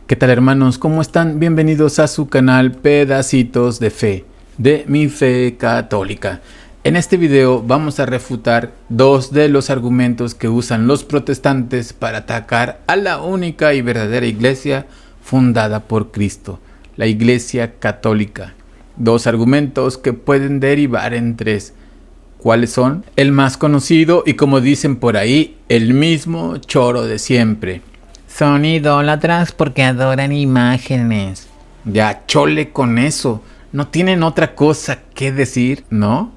¿Qué tal, hermanos? ¿Cómo están? Bienvenidos a su canal Pedacitos de Fe, de mi fe católica. En este video vamos a refutar dos de los argumentos que usan los protestantes para atacar a la única y verdadera iglesia fundada por Cristo, la Iglesia Católica. Dos argumentos que pueden derivar en tres. ¿Cuáles son? El más conocido y, como dicen por ahí, el mismo choro de siempre. Son idólatras porque adoran imágenes. Ya, chole con eso. ¿No tienen otra cosa que decir? ¿No?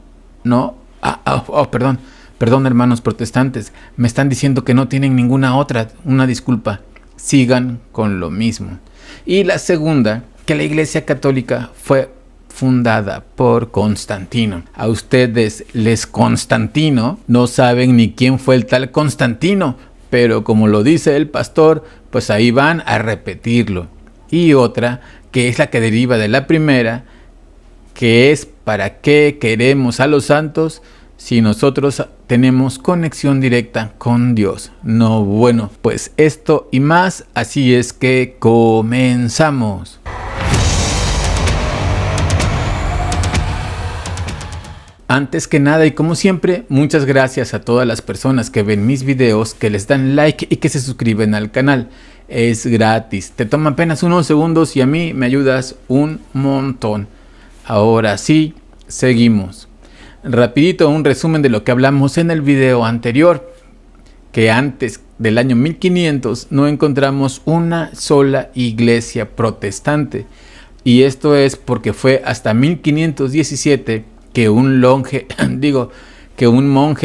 Perdón, hermanos protestantes. Me están diciendo que no tienen ninguna otra. Una disculpa. Sigan con lo mismo. Y la segunda, que la Iglesia Católica fue fundada por Constantino. A ustedes les Constantino, no saben ni quién fue el tal Constantino, pero como lo dice el pastor, pues ahí van a repetirlo. Y otra, que es la que deriva de la primera, que es ¿para qué queremos a los santos si nosotros tenemos conexión directa con Dios? No, bueno, pues esto y más, así es que comenzamos. Antes que nada y como siempre, muchas gracias a todas las personas que ven mis videos, que les dan like y que se suscriben al canal. Es gratis, te toma apenas unos segundos y a mí me ayudas un montón. Ahora sí, seguimos. Rapidito un resumen de lo que hablamos en el video anterior, que antes del año 1500 no encontramos una sola iglesia protestante. Y esto es porque fue hasta 1517 que un monje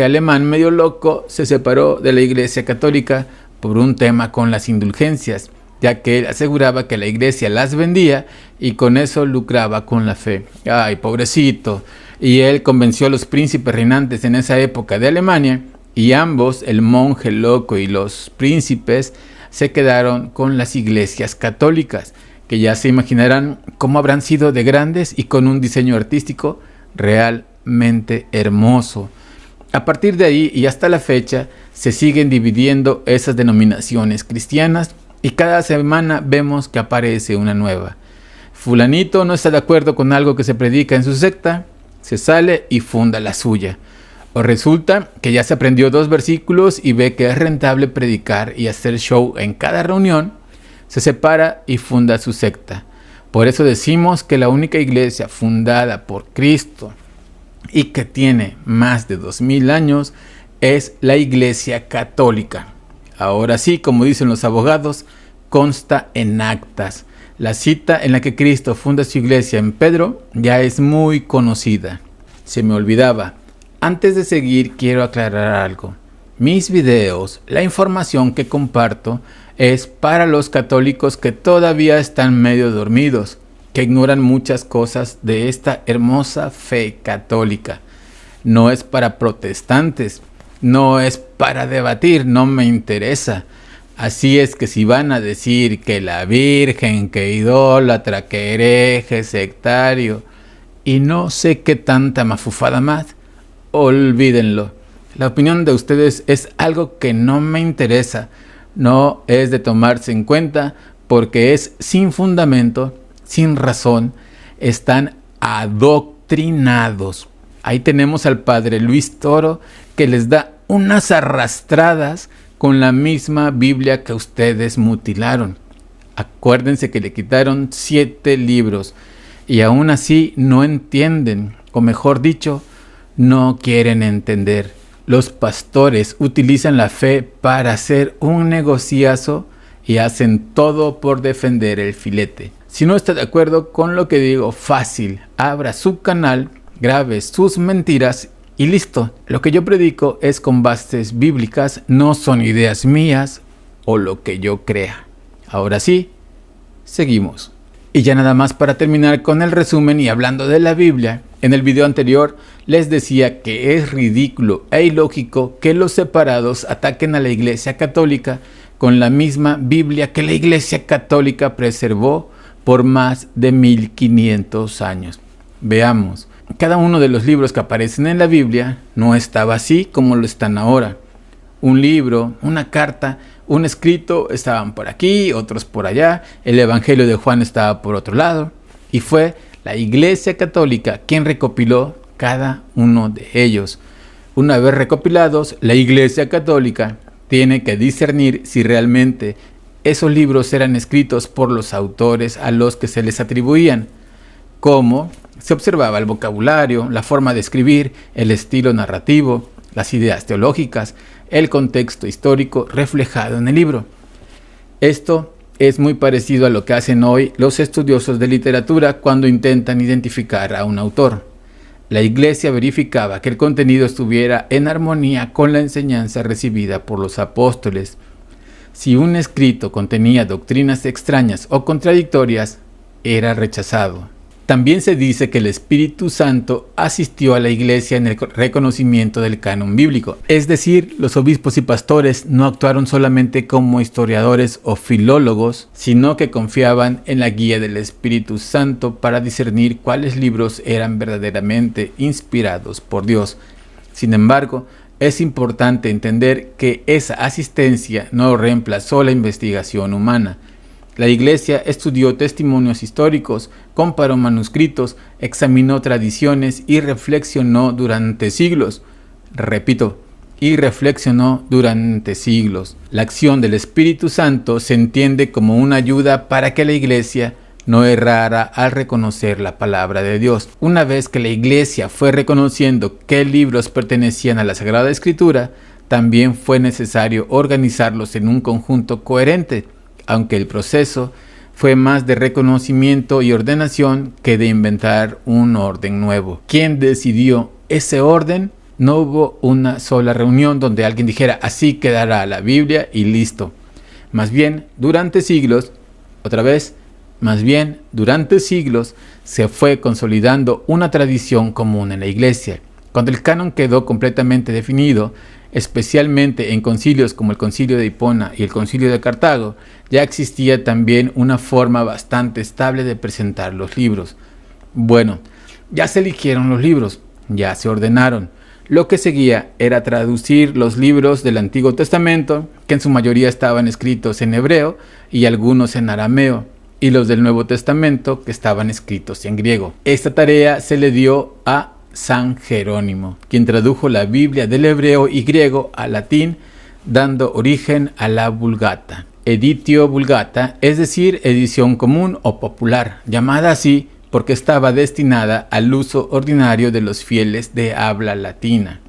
alemán medio loco se separó de la Iglesia Católica por un tema con las indulgencias, ya que él aseguraba que la iglesia las vendía y con eso lucraba con la fe. Ay, pobrecito. Y él convenció a los príncipes reinantes en esa época de Alemania, y ambos, el monje loco y los príncipes, se quedaron con las iglesias católicas, que ya se imaginarán cómo habrán sido de grandes y con un diseño artístico realmente hermoso. A partir de ahí y hasta la fecha se siguen dividiendo esas denominaciones cristianas y cada semana vemos que aparece una nueva. Fulanito no está de acuerdo con algo que se predica en su secta, se sale y funda la suya. O resulta que ya se aprendió 2 versículos y ve que es rentable predicar y hacer show en cada reunión, se separa y funda su secta. Por eso decimos que la única iglesia fundada por Cristo y que tiene más de 2000 años es la Iglesia Católica. Ahora sí, como dicen los abogados, consta en actas. La cita en la que Cristo funda su iglesia en Pedro ya es muy conocida. Se me olvidaba. Antes de seguir, quiero aclarar algo. Mis videos, la información que comparto, es para los católicos que todavía están medio dormidos, que ignoran muchas cosas de esta hermosa fe católica. No es para protestantes, no es para debatir, no me interesa. Así es que si van a decir que la Virgen, que idólatra, que hereje, sectario, y no sé qué tanta mafufada más, olvídenlo. La opinión de ustedes es algo que no me interesa. No es de tomarse en cuenta porque es sin fundamento, sin razón, están adoctrinados. Ahí tenemos al padre Luis Toro que les da unas arrastradas con la misma Biblia que ustedes mutilaron. Acuérdense que le quitaron 7 libros y aún así no entienden, o mejor dicho, no quieren entender. Los pastores utilizan la fe para hacer un negociazo y hacen todo por defender el filete. Si no está de acuerdo con lo que digo, fácil, abra su canal, grabe sus mentiras y listo. Lo que yo predico es con bases bíblicas, no son ideas mías o lo que yo crea. Ahora sí, seguimos. Y ya nada más para terminar con el resumen y hablando de la Biblia, en el video anterior les decía que es ridículo e ilógico que los separados ataquen a la Iglesia Católica con la misma Biblia que la Iglesia Católica preservó por más de 1500 años. Veamos, cada uno de los libros que aparecen en la Biblia no estaba así como lo están ahora. Un libro, una carta, Un escrito estaban por aquí, otros por allá, el Evangelio de Juan estaba por otro lado, y fue la Iglesia Católica quien recopiló cada uno de ellos. Una vez recopilados, la Iglesia Católica tiene que discernir si realmente esos libros eran escritos por los autores a los que se les atribuían, cómo se observaba el vocabulario, la forma de escribir, el estilo narrativo, las ideas teológicas, el contexto histórico reflejado en el libro. Esto es muy parecido a lo que hacen hoy los estudiosos de literatura cuando intentan identificar a un autor. La Iglesia verificaba que el contenido estuviera en armonía con la enseñanza recibida por los apóstoles. Si un escrito contenía doctrinas extrañas o contradictorias, era rechazado. También se dice que el Espíritu Santo asistió a la Iglesia en el reconocimiento del canon bíblico. Es decir, los obispos y pastores no actuaron solamente como historiadores o filólogos, sino que confiaban en la guía del Espíritu Santo para discernir cuáles libros eran verdaderamente inspirados por Dios. Sin embargo, es importante entender que esa asistencia no reemplazó la investigación humana. La Iglesia estudió testimonios históricos, comparó manuscritos, examinó tradiciones y reflexionó durante siglos. Repito, y reflexionó durante siglos. La acción del Espíritu Santo se entiende como una ayuda para que la Iglesia no errara al reconocer la palabra de Dios. Una vez que la Iglesia fue reconociendo qué libros pertenecían a la Sagrada Escritura, también fue necesario organizarlos en un conjunto coherente, aunque el proceso fue más de reconocimiento y ordenación que de inventar un orden nuevo. ¿Quién decidió ese orden? No hubo una sola reunión donde alguien dijera así quedará la Biblia y listo. Más bien, durante siglos se fue consolidando una tradición común en la Iglesia. Cuando el canon quedó completamente definido, especialmente en concilios como el Concilio de Hipona y el Concilio de Cartago, ya existía también una forma bastante estable de presentar los libros. Bueno, ya se eligieron los libros, ya se ordenaron. Lo que seguía era traducir los libros del Antiguo Testamento, que en su mayoría estaban escritos en hebreo y algunos en arameo, y los del Nuevo Testamento, que estaban escritos en griego. Esta tarea se le dio a San Jerónimo, quien tradujo la Biblia del hebreo y griego al latín, dando origen a la Vulgata. Editio Vulgata, es decir, edición común o popular, llamada así porque estaba destinada al uso ordinario de los fieles de habla latina.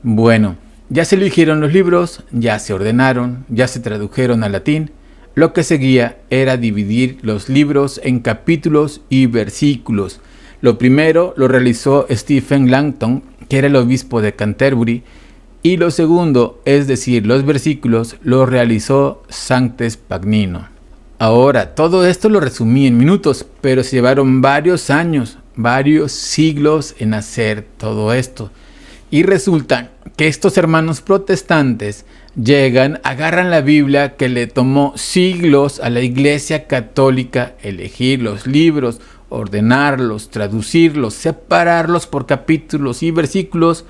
Bueno, ya se eligieron los libros, ya se ordenaron, ya se tradujeron al latín. Lo que seguía era dividir los libros en capítulos y versículos. Lo primero lo realizó Stephen Langton, que era el obispo de Canterbury, y lo segundo, es decir, los versículos, lo realizó Sanctes Pagnino. Ahora, todo esto lo resumí en minutos, pero se llevaron varios años, varios siglos en hacer todo esto. Y resulta que estos hermanos protestantes llegan, agarran la Biblia que le tomó siglos a la Iglesia Católica elegir los libros, ordenarlos, traducirlos, separarlos por capítulos y versículos,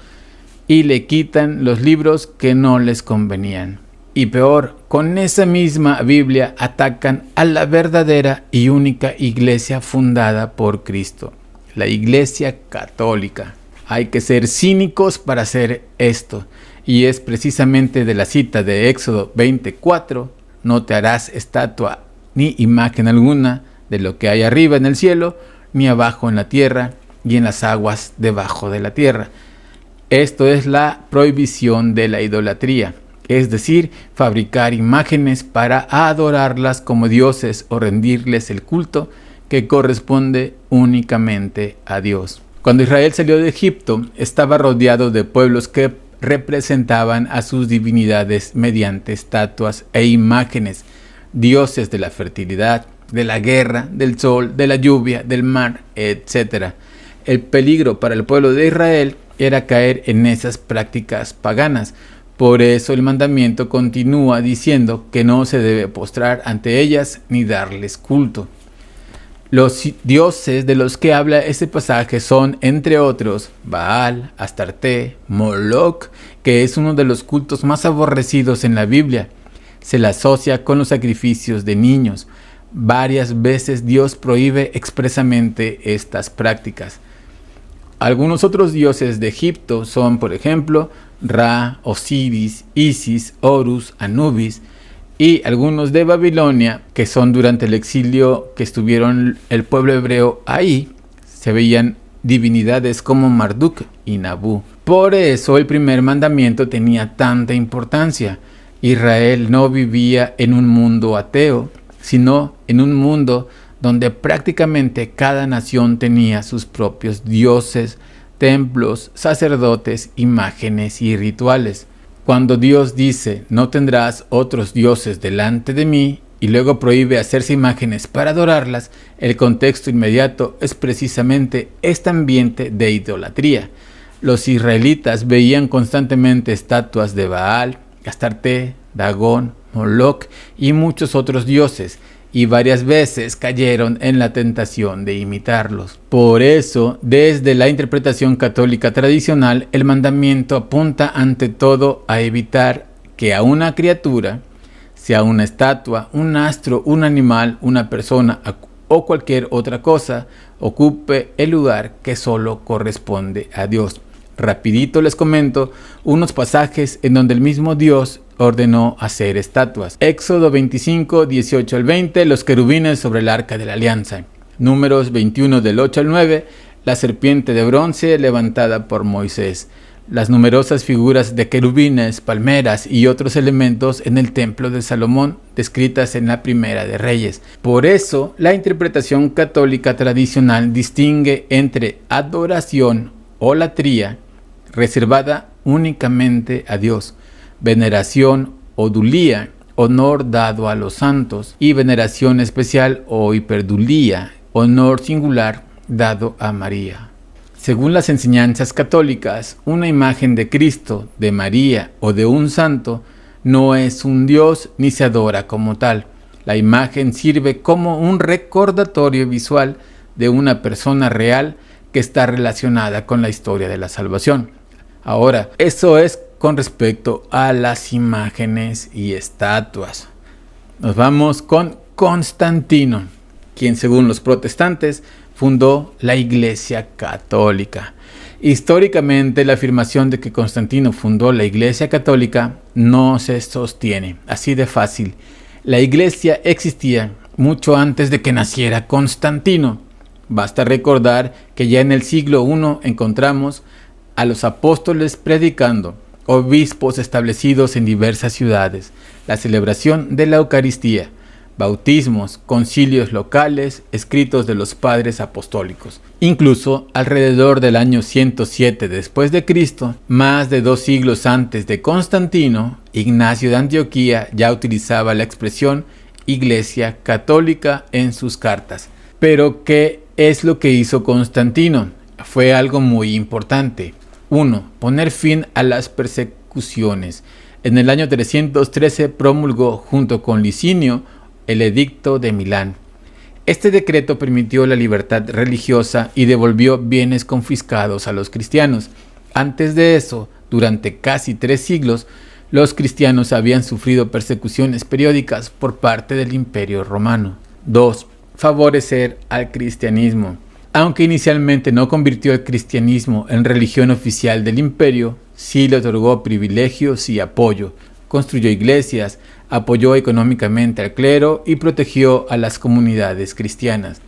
y le quitan los libros que no les convenían. Y peor, con esa misma Biblia atacan a la verdadera y única Iglesia fundada por Cristo, la Iglesia Católica. Hay que ser cínicos para hacer esto, y es precisamente de la cita de Éxodo 24, no te harás estatua ni imagen alguna de lo que hay arriba en el cielo, ni abajo en la tierra, y en las aguas debajo de la tierra. Esto es la prohibición de la idolatría, es decir, fabricar imágenes para adorarlas como dioses o rendirles el culto que corresponde únicamente a Dios. Cuando Israel salió de Egipto, estaba rodeado de pueblos que representaban a sus divinidades mediante estatuas e imágenes, dioses de la fertilidad, de la guerra, del sol, de la lluvia, del mar, etc. El peligro para el pueblo de Israel era caer en esas prácticas paganas. Por eso el mandamiento continúa diciendo que no se debe postrar ante ellas ni darles culto. Los dioses de los que habla este pasaje son, entre otros, Baal, Astarte, Moloch, que es uno de los cultos más aborrecidos en la Biblia. se la asocia con los sacrificios de niños. Varias veces Dios prohíbe expresamente estas prácticas. Algunos otros dioses de Egipto son, por ejemplo, Ra, Osiris, Isis, Horus, Anubis, y algunos de Babilonia, que son durante el exilio que estuvieron el pueblo hebreo ahí, se veían divinidades como Marduk y Nabú. Por eso el primer mandamiento tenía tanta importancia. Israel no vivía en un mundo ateo, sino en un mundo donde prácticamente cada nación tenía sus propios dioses, templos, sacerdotes, imágenes y rituales. Cuando Dios dice, no tendrás otros dioses delante de mí, y luego prohíbe hacerse imágenes para adorarlas, el contexto inmediato es precisamente este ambiente de idolatría. Los israelitas veían constantemente estatuas de Baal, Astarte, Dagón, Moloc y muchos otros dioses, y varias veces cayeron en la tentación de imitarlos. Por eso, desde la interpretación católica tradicional, el mandamiento apunta ante todo a evitar que a una criatura, sea una estatua, un astro, un animal, una persona o cualquier otra cosa, ocupe el lugar que solo corresponde a Dios. Rapidito les comento unos pasajes en donde el mismo Dios ordenó hacer estatuas. Éxodo 25, 18 al 20, los querubines sobre el arca de la alianza. Números 21 del 8 al 9, la serpiente de bronce levantada por Moisés. Las numerosas figuras de querubines, palmeras y otros elementos en el templo de Salomón descritas en la Primera de Reyes. Por eso, la interpretación católica tradicional distingue entre adoración o latría reservada únicamente a Dios, veneración o dulía, honor dado a los santos, y veneración especial o hiperdulía, honor singular dado a María. Según las enseñanzas católicas, una imagen de Cristo, de María o de un santo no es un Dios ni se adora como tal. La imagen sirve como un recordatorio visual de una persona real que está relacionada con la historia de la salvación. Ahora, eso es con respecto a las imágenes y estatuas. Nos vamos con Constantino, quien según los protestantes fundó la Iglesia Católica. Históricamente, la afirmación de que Constantino fundó la Iglesia Católica no se sostiene, así de fácil. La Iglesia existía mucho antes de que naciera Constantino. Basta recordar que ya en el siglo I encontramos a los apóstoles predicando, obispos establecidos en diversas ciudades, la celebración de la Eucaristía, bautismos, concilios locales, escritos de los padres apostólicos. Incluso alrededor del año 107 después de Cristo, más de 2 siglos antes de Constantino, Ignacio de Antioquía ya utilizaba la expresión Iglesia Católica en sus cartas. Pero, ¿qué es lo que hizo Constantino? Fue algo muy importante. 1. Poner fin a las persecuciones. En el año 313 promulgó junto con Licinio el Edicto de Milán. Este decreto permitió la libertad religiosa y devolvió bienes confiscados a los cristianos. Antes de eso, durante casi 3 siglos, los cristianos habían sufrido persecuciones periódicas por parte del Imperio Romano. 2. Favorecer al cristianismo. Aunque inicialmente no convirtió el cristianismo en religión oficial del imperio, sí le otorgó privilegios y apoyo, construyó iglesias, apoyó económicamente al clero y protegió a las comunidades cristianas.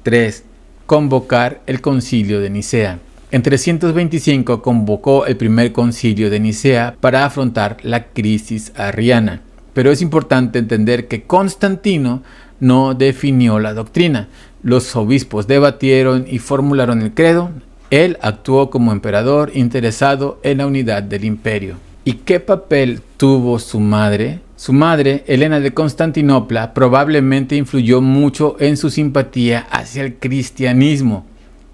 3. Convocar el Concilio de Nicea. En 325 convocó el primer Concilio de Nicea para afrontar la crisis arriana. Pero es importante entender que Constantino no definió la doctrina. Los obispos debatieron y formularon el credo. Él actuó como emperador interesado en la unidad del imperio. ¿Y qué papel tuvo su madre? Su madre, Helena de Constantinopla, probablemente influyó mucho en su simpatía hacia el cristianismo.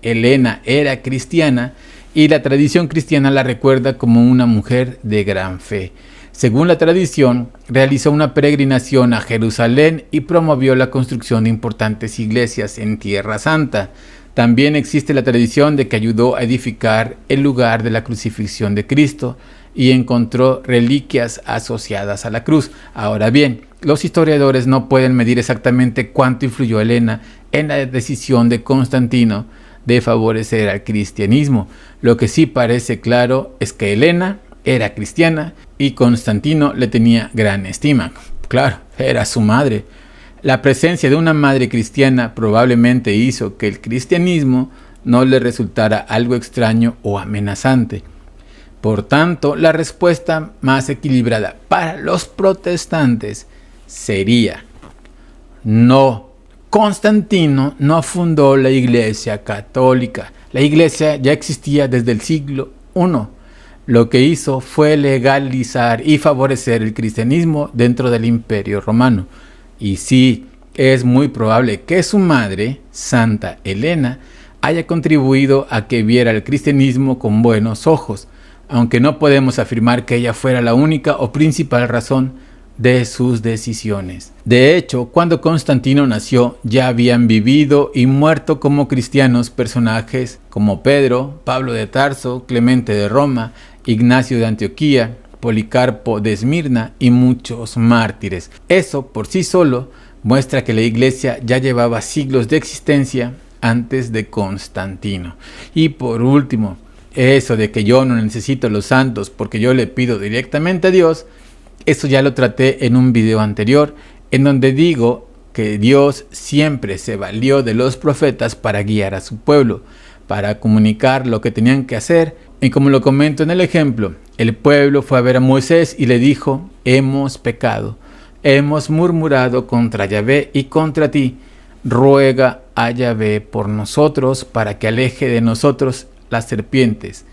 Helena era cristiana y la tradición cristiana la recuerda como una mujer de gran fe. Según la tradición, realizó una peregrinación a Jerusalén y promovió la construcción de importantes iglesias en Tierra Santa. También existe la tradición de que ayudó a edificar el lugar de la crucifixión de Cristo y encontró reliquias asociadas a la cruz. Ahora bien, los historiadores no pueden medir exactamente cuánto influyó Helena en la decisión de Constantino de favorecer al cristianismo. Lo que sí parece claro es que Helena era cristiana y Constantino le tenía gran estima. Claro, era su madre. La presencia de una madre cristiana probablemente hizo que el cristianismo no le resultara algo extraño o amenazante. Por tanto, la respuesta más equilibrada para los protestantes sería: no, Constantino no fundó la Iglesia católica. La Iglesia ya existía desde el siglo I. Lo que hizo fue legalizar y favorecer el cristianismo dentro del Imperio Romano. Y sí, es muy probable que su madre, Santa Helena, haya contribuido a que viera el cristianismo con buenos ojos, aunque no podemos afirmar que ella fuera la única o principal razón de sus decisiones. De hecho, cuando Constantino nació, ya habían vivido y muerto como cristianos personajes como Pedro, Pablo de Tarso, Clemente de Roma, Ignacio de Antioquía, Policarpo de Esmirna y muchos mártires. Eso por sí solo muestra que la Iglesia ya llevaba siglos de existencia antes de Constantino. Y por último, eso de que yo no necesito los santos porque yo le pido directamente a Dios, eso ya lo traté en un video anterior, en donde digo que Dios siempre se valió de los profetas para guiar a su pueblo, para comunicar lo que tenían que hacer. Y como lo comento en el ejemplo, el pueblo fue a ver a Moisés y le dijo: hemos pecado, hemos murmurado contra Yahvé y contra ti, ruega a Yahvé por nosotros para que aleje de nosotros las serpientes.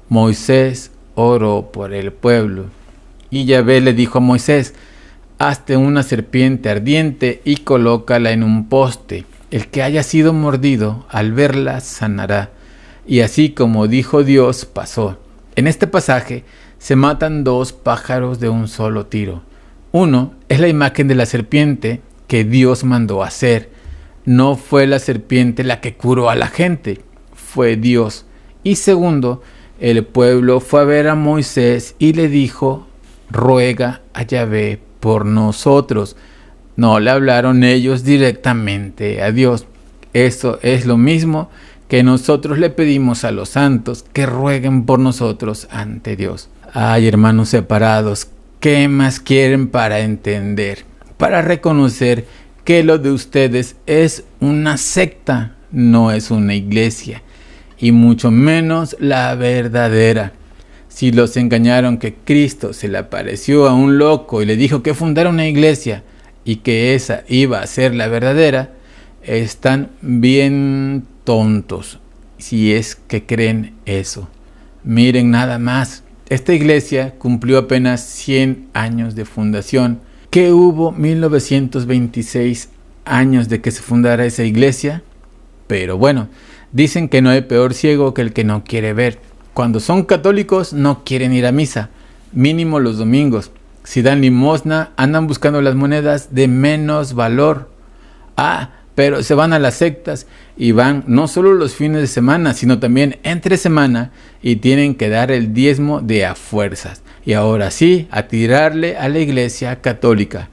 Moisés oró por el pueblo. Y Yahvé le dijo a Moisés: hazte una serpiente ardiente y colócala en un poste. El que haya sido mordido, al verla sanará. Y así como dijo Dios, pasó. En este pasaje se matan dos pájaros de un solo tiro. Uno es la imagen de la serpiente que Dios mandó hacer. No fue la serpiente la que curó a la gente, fue Dios. Y segundo, el pueblo fue a ver a Moisés y le dijo: ruega a Yahvé por nosotros. No le hablaron ellos directamente a Dios. Eso es lo mismo que nosotros le pedimos a los santos, que rueguen por nosotros ante Dios. Ay, hermanos separados, ¿qué más quieren para entender, para reconocer que lo de ustedes es una secta, no es una iglesia, y mucho menos la verdadera? Si los engañaron que Cristo se le apareció a un loco y le dijo que fundara una iglesia y que esa iba a ser la verdadera, están bien tontos si es que creen eso. Miren nada más, esta iglesia cumplió apenas 100 años de fundación. ¿Qué hubo 1926 años de que se fundara esa iglesia? Pero bueno, dicen que no hay peor ciego que el que no quiere ver. Cuando son católicos no quieren ir a misa, mínimo los domingos. Si dan limosna, andan buscando las monedas de menos valor. Pero se van a las sectas y van no solo los fines de semana, sino también entre semana, y tienen que dar el diezmo de a fuerzas. Y ahora sí, a tirarle a la iglesia católica.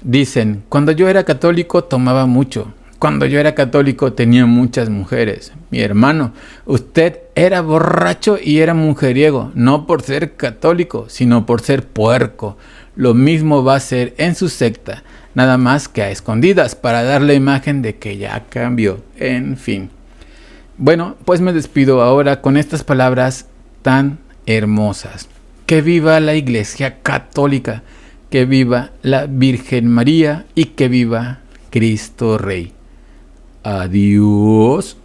Dicen: cuando yo era católico tomaba mucho. Cuando yo era católico tenía muchas mujeres. Mi hermano, usted era borracho y era mujeriego, no por ser católico, sino por ser puerco. Lo mismo va a ser en su secta, nada más que a escondidas, para dar la imagen de que ya cambió. En fin. Bueno, pues me despido ahora con estas palabras tan hermosas. Que viva la Iglesia Católica, que viva la Virgen María y que viva Cristo Rey. Adiós.